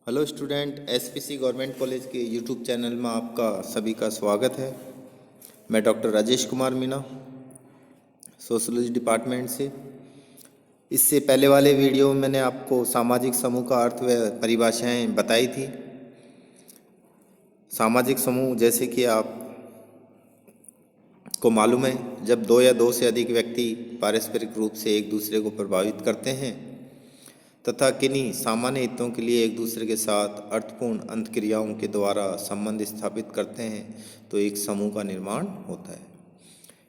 Hello student, SPC government college के YouTube channel में आपका सभी का स्वागत है। मैं doctor Rajesh Kumar Meena, sociology department से। इससे पहले वाले वीडियो में मैंने आपको सामाजिक समूह का अर्थ व परिभाषाएं बताई थी। सामाजिक समूह जैसे कि आप को मालूम है, जब दो या दो से अधिक व्यक्ति पारस्परिक रूप से एक दूसरे को प्रभावित करते हैं तथा किन्हीं सामान्य हितों के लिए एक दूसरे के साथ अर्थपूर्ण अंतक्रियाओं के द्वारा संबंध स्थापित करते हैं, तो एक समूह का निर्माण होता है।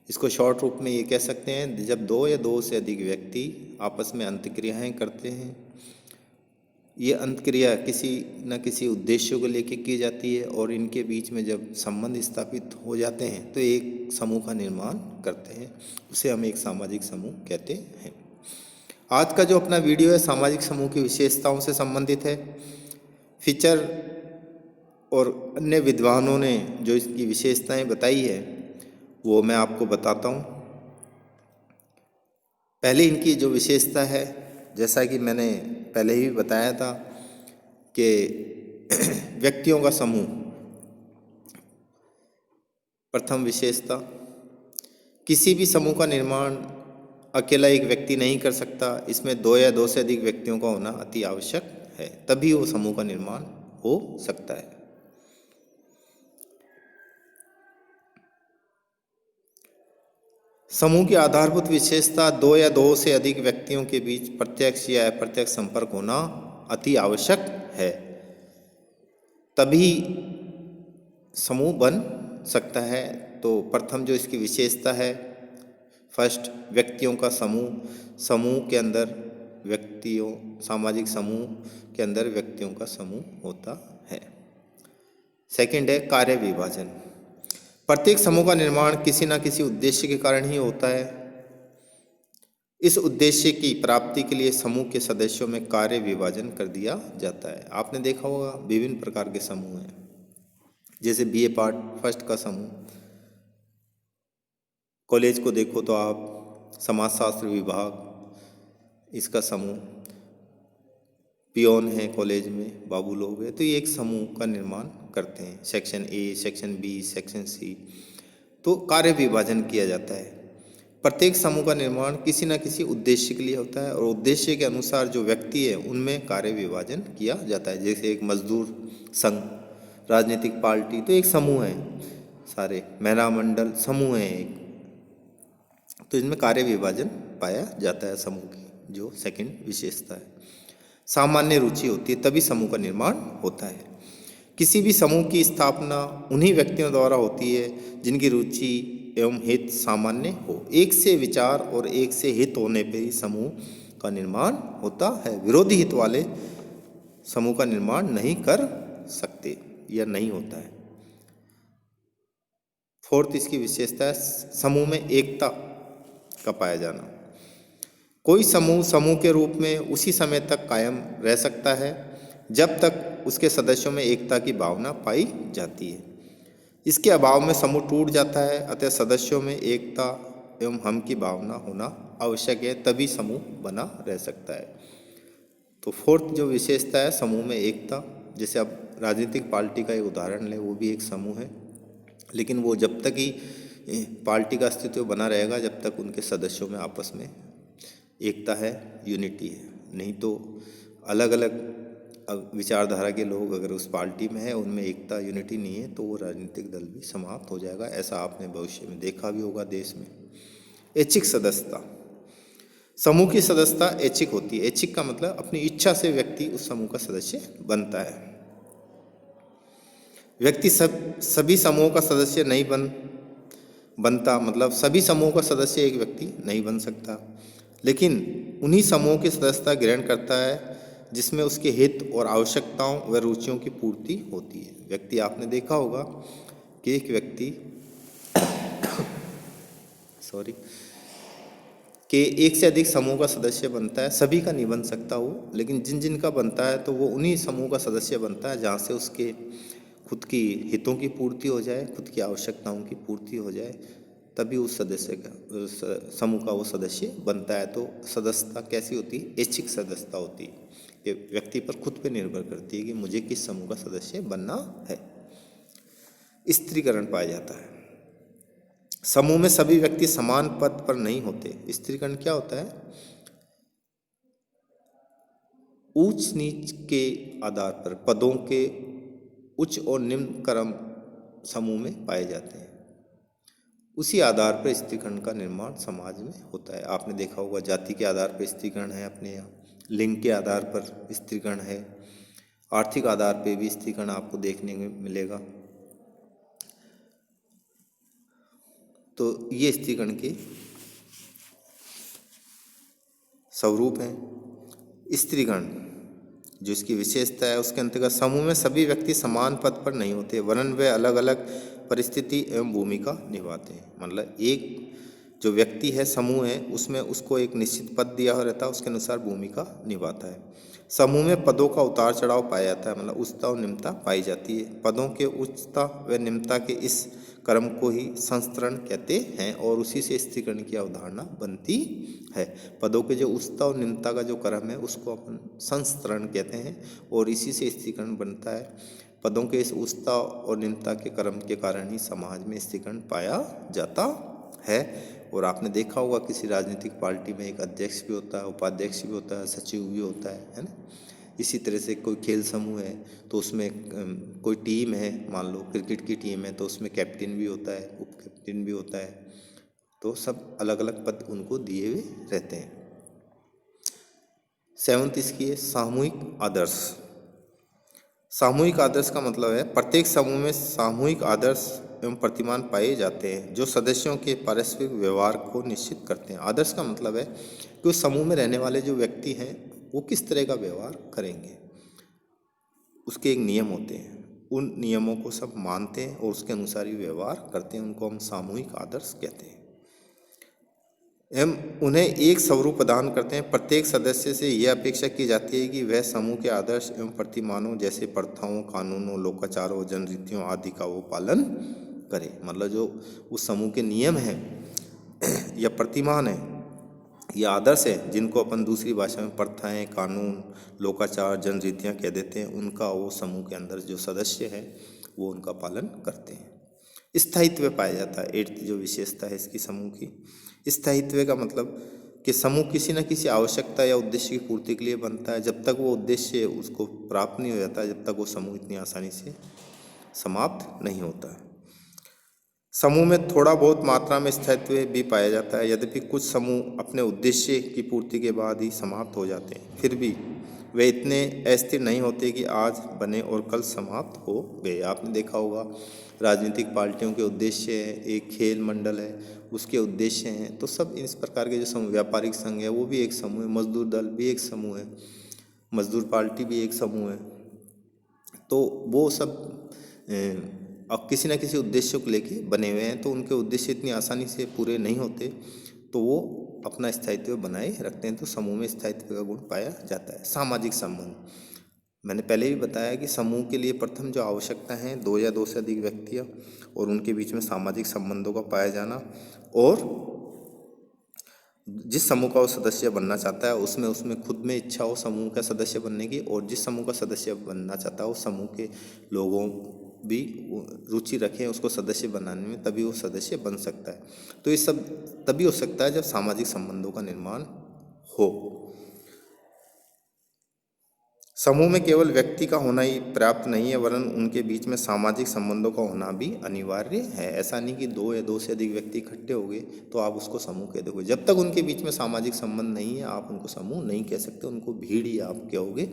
इसको शॉर्ट रूप में ये कह सकते हैं, जब दो या दो से अधिक व्यक्ति आपस में अंतक्रियाएं करते हैं, ये अंतक्रिया किसी न किसी उद्देश्य को लेकर की जाती है और इनके बीच में जब संबंध स्थापित हो जाते हैं तो एक समूह का निर्माण करते हैं। उसे हम एक सामाजिक समूह कहते हैं। आज का जो अपना वीडियो है सामाजिक समूह की विशेषताओं से संबंधित है। फीचर और अन्य विद्वानों ने जो इसकी विशेषताएं बताई है वो मैं आपको बताता हूँ। पहले इनकी जो विशेषता है, जैसा कि मैंने पहले ही बताया था कि व्यक्तियों का समूह। प्रथम विशेषता, किसी भी समूह का निर्माण अकेला एक व्यक्ति नहीं कर सकता, इसमें दो या दो से अधिक व्यक्तियों का होना अति आवश्यक है, तभी वो समूह का निर्माण हो सकता है। समूह की आधारभूत विशेषता, दो या दो से अधिक व्यक्तियों के बीच प्रत्यक्ष या अप्रत्यक्ष संपर्क होना अति आवश्यक है, तभी समूह बन सकता है। तो प्रथम जो इसकी विशेषता है, फर्स्ट, व्यक्तियों का समूह। समूह के अंदर व्यक्तियों, सामाजिक समूह के अंदर व्यक्तियों का समूह होता है। सेकंड है कार्य विभाजन। प्रत्येक समूह का निर्माण किसी न किसी उद्देश्य के कारण ही होता है। इस उद्देश्य की प्राप्ति के लिए समूह के सदस्यों में कार्य विभाजन कर दिया जाता है। आपने देखा होगा विभिन्न प्रकार के समूह हैं, जैसे बीए पार्ट फर्स्ट का समूह। कॉलेज को देखो तो आप समाजशास्त्र विभाग, इसका समूह। पियोन है कॉलेज में, बाबू लोग हैं, तो ये एक समूह का निर्माण करते हैं। Section A, section B, section C, तो कार्य विभाजन किया जाता है। प्रत्येक समूह का निर्माण किसी न किसी उद्देश्य के लिए होता है और उद्देश्य के अनुसार जो व्यक्ति है उनमें कार्य विभाजन किया जाता है। जैसे एक मजदूर संघ, राजनीतिक पार्टी, तो एक समूह है। सारे महिला मंडल समूह है एक, तो इनमें कार्य विभाजन पाया जाता है समूह की, जो सेकंड विशेषता है। सामान्य रुचि होती है तभी समूह का निर्माण होता है। किसी भी समूह की स्थापना उन्हीं व्यक्तियों द्वारा होती है जिनकी रुचि एवं हित सामान्य हो। एक से विचार और एक से हित होने पर ही समूह का निर्माण होता है। विरोधी हित वाले समूह का निर्माण नहीं कर सकते या नहीं होता है। फोर्थ इसकी विशेषता है समूह में एकता का पाया जाना। कोई समूह के रूप में उसी समय तक कायम रह सकता है जब तक उसके सदस्यों में एकता की भावना पाई जाती है। इसके अभाव में समूह टूट जाता है, अतः सदस्यों में एकता एवं हम की भावना होना आवश्यक है, तभी समूह बना रह सकता है। तो फोर्थ जो विशेषता है समूह में एकता, जैसे अब राजनीतिक पार्टी का एक उदाहरण लें, वो भी एक समूह है, लेकिन वो जब तक ही पार्टी का अस्तित्व बना रहेगा जब तक उनके सदस्यों में आपस में एकता है, यूनिटी है। नहीं तो अलग अलग विचारधारा के लोग अगर उस पार्टी में है, उनमें एकता यूनिटी नहीं है, तो वो राजनीतिक दल भी समाप्त हो जाएगा। ऐसा आपने भविष्य में देखा भी होगा देश में। ऐच्छिक सदस्यता, समूह की सदस्यता ऐच्छिक होती है। ऐच्छिक का मतलब अपनी इच्छा से व्यक्ति उस समूह का सदस्य बनता है। व्यक्ति सभी समूहों का सदस्य नहीं बनता, मतलब सभी समूहों का सदस्य एक व्यक्ति नहीं बन सकता, लेकिन उन्हीं समूहों की सदस्यता ग्रहण करता है जिसमें उसके हित और आवश्यकताओं व रुचियों की पूर्ति होती है। व्यक्ति, आपने देखा होगा कि एक व्यक्ति कि एक से अधिक समूह का सदस्य बनता है। सभी का नहीं बन सकता वो, लेकिन जिन जिन का बनता है तो वो उन्हीं समूह का सदस्य बनता है जहाँ से उसके खुद की हितों की पूर्ति हो जाए, खुद की आवश्यकताओं की पूर्ति हो जाए, तभी उस सदस्य का समूह का वो सदस्य बनता है। तो सदस्यता कैसी होती है? ऐच्छिक सदस्यता होती है। ये व्यक्ति पर खुद पे निर्भर करती है कि मुझे किस समूह का सदस्य बनना है। स्त्रीकरण पाया जाता है। समूह में सभी व्यक्ति समान पद पर नहीं होते। स्त्रीकरण क्या होता है? ऊंच नीच के आधार पर पदों के उच्च और निम्न क्रम समूह में पाए जाते हैं। उसी आधार पर स्त्रीकरण का निर्माण समाज में होता है। आपने देखा होगा जाति के आधार पर स्त्रीकरण है अपने यहाँ, लिंग के आधार पर स्त्रीकरण है, आर्थिक आधार पर भी स्त्रीकरण आपको देखने में मिलेगा। तो ये स्त्रीकरण के स्वरूप हैं। स्त्रीकरण जो इसकी विशेषता है उसके अंतर्गत समूह में सभी व्यक्ति समान पद पर नहीं होते, वरन वे अलग अलग परिस्थिति एवं भूमिका निभाते हैं। मतलब एक जो व्यक्ति है, समूह है, उसमें उसको एक निश्चित पद दिया हुआ रहता है, उसके अनुसार भूमिका निभाता है। समूह में पदों का उतार चढ़ाव पाया जाता है, मतलब उच्चता और निम्नता पाई जाती है। पदों के उच्चता व निम्नता के इस क्रम को ही संस्तरण कहते हैं और उसी से स्त्रीकरण की अवधारणा बनती है। पदों के जो उच्चता और निम्नता का जो क्रम है उसको अपन संस्तरण कहते हैं और इसी से स्त्रीकरण बनता है। पदों के इस उच्चता और निम्नता के क्रम के कारण ही समाज में स्त्रीकरण पाया जाता है। और आपने देखा होगा किसी राजनीतिक पार्टी में एक अध्यक्ष भी होता है, उपाध्यक्ष भी होता है, सचिव भी होता है ना। इसी तरह से कोई खेल समूह है तो उसमें कोई टीम है, मान लो क्रिकेट की टीम है तो उसमें कैप्टन भी होता है, उप कैप्टन भी होता है, तो सब अलग अलग पद उनको दिए हुए रहते हैं। 7th इसकी है सामूहिक आदर्श। सामूहिक आदर्श का मतलब है प्रत्येक समूह में सामूहिक आदर्श एवं प्रतिमान पाए जाते हैं जो सदस्यों के पारस्परिक व्यवहार को निश्चित करते हैं। आदर्श का मतलब है कि उस समूह में रहने वाले जो व्यक्ति हैं वो किस तरह का व्यवहार करेंगे, उसके एक नियम होते हैं, उन नियमों को सब मानते हैं और उसके अनुसार ही व्यवहार करते हैं, उनको हम सामूहिक आदर्श कहते हैं। एवं उन्हें एक स्वरूप प्रदान करते हैं। प्रत्येक सदस्य से यह अपेक्षा की जाती है कि वह समूह के आदर्श एवं प्रतिमानों जैसे प्रथाओं, कानूनों, लोकाचारों, जनरीतियों आदि का वो पालन करे। मतलब जो उस समूह के नियम हैं या प्रतिमान है या आदर्श है, जिनको अपन दूसरी भाषा में प्रथाएं, कानून, लोकाचार, जनरीतियाँ कह देते हैं, उनका वो समूह के अंदर जो सदस्य हैं वो उनका पालन करते हैं। स्थायित्व पाया जाता है। 8th जो विशेषता है इसकी समूह की, स्थायित्व का मतलब कि समूह किसी न किसी आवश्यकता या उद्देश्य की पूर्ति के लिए बनता है। जब तक वो उद्देश्य उसको प्राप्त नहीं हो जाता, जब तक वो समूह इतनी आसानी से समाप्त नहीं होता है। समूह में थोड़ा बहुत मात्रा में स्थायित्व भी पाया जाता है, यद्यपि कुछ समूह अपने उद्देश्य की पूर्ति के बाद ही समाप्त हो जाते हैं, फिर भी वे इतने अस्थिर नहीं होते कि आज बने और कल समाप्त हो गए। आपने देखा होगा राजनीतिक पार्टियों के उद्देश्य हैं, एक खेल मंडल है उसके उद्देश्य हैं, तो सब इस प्रकार के जो समूह, व्यापारिक संघ है वो भी एक समूह है, मजदूर दल भी एक समूह है, मजदूर पार्टी भी एक समूह है। तो वो सब अब किसी न किसी उद्देश्य को लेके बने हुए हैं, तो उनके उद्देश्य इतनी आसानी से पूरे नहीं होते, तो वो अपना स्थायित्व बनाए रखते हैं। तो समूह में स्थायित्व का गुण पाया जाता है। सामाजिक संबंध, मैंने पहले भी बताया कि समूह के लिए प्रथम जो आवश्यकता है 2 या 2 से अधिक व्यक्तियाँ और उनके बीच में सामाजिक संबंधों का पाया जाना, और जिस समूह का वो सदस्य बनना चाहता है उसमें खुद में इच्छा हो समूह का सदस्य बनने की, और जिस समूह का सदस्य बनना चाहता है उस समूह के लोगों भी रुचि रखें उसको सदस्य बनाने में, तभी वो सदस्य बन सकता है। तो ये सब तभी हो सकता है जब सामाजिक संबंधों का निर्माण हो। समूह में केवल व्यक्ति का होना ही पर्याप्त नहीं है, वरन उनके बीच में सामाजिक संबंधों का होना भी अनिवार्य है। ऐसा नहीं कि 2 या 2 से अधिक व्यक्ति इकट्ठे हो गए तो आप उसको समूह कह दोगे। जब तक उनके बीच में सामाजिक संबंध नहीं है आप उनको समूह नहीं कह सकते, उनको भीड़ ही आप कहोगे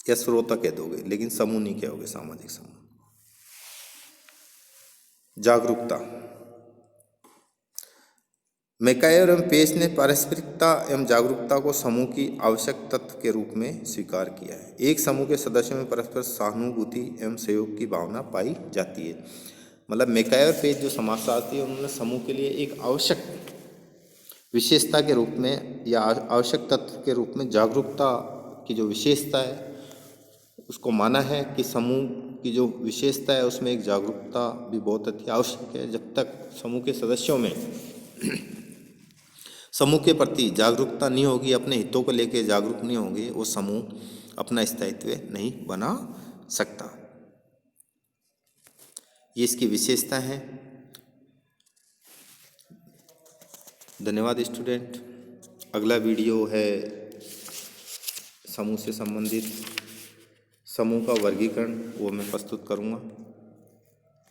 या श्रोता कह दोगे, लेकिन समूह नहीं कहोगे, सामाजिक समूह। जागरूकता, मैकायर एवं पेस ने पारस्परिकता एवं जागरूकता को समूह की आवश्यक तत्व के रूप में स्वीकार किया है। एक समूह के सदस्यों में परस्पर सहानुभूति एवं सहयोग की भावना पाई जाती है। मतलब मैकायर और पेस जो समाजशास्त्री है उन्होंने समूह के लिए एक आवश्यक विशेषता के रूप में या आवश्यक तत्व के रूप में जागरूकता की जो विशेषता है उसको माना है कि समूह की जो विशेषता है उसमें एक जागरूकता भी बहुत अति आवश्यक है। जब तक समूह के सदस्यों में समूह के प्रति जागरूकता नहीं होगी, अपने हितों को लेकर जागरूक नहीं होंगे, वो समूह अपना स्थायित्व नहीं बना सकता। ये इसकी विशेषता है। धन्यवाद स्टूडेंट। अगला वीडियो है समूह से संबंधित, समूह का वर्गीकरण, वो मैं प्रस्तुत करूँगा।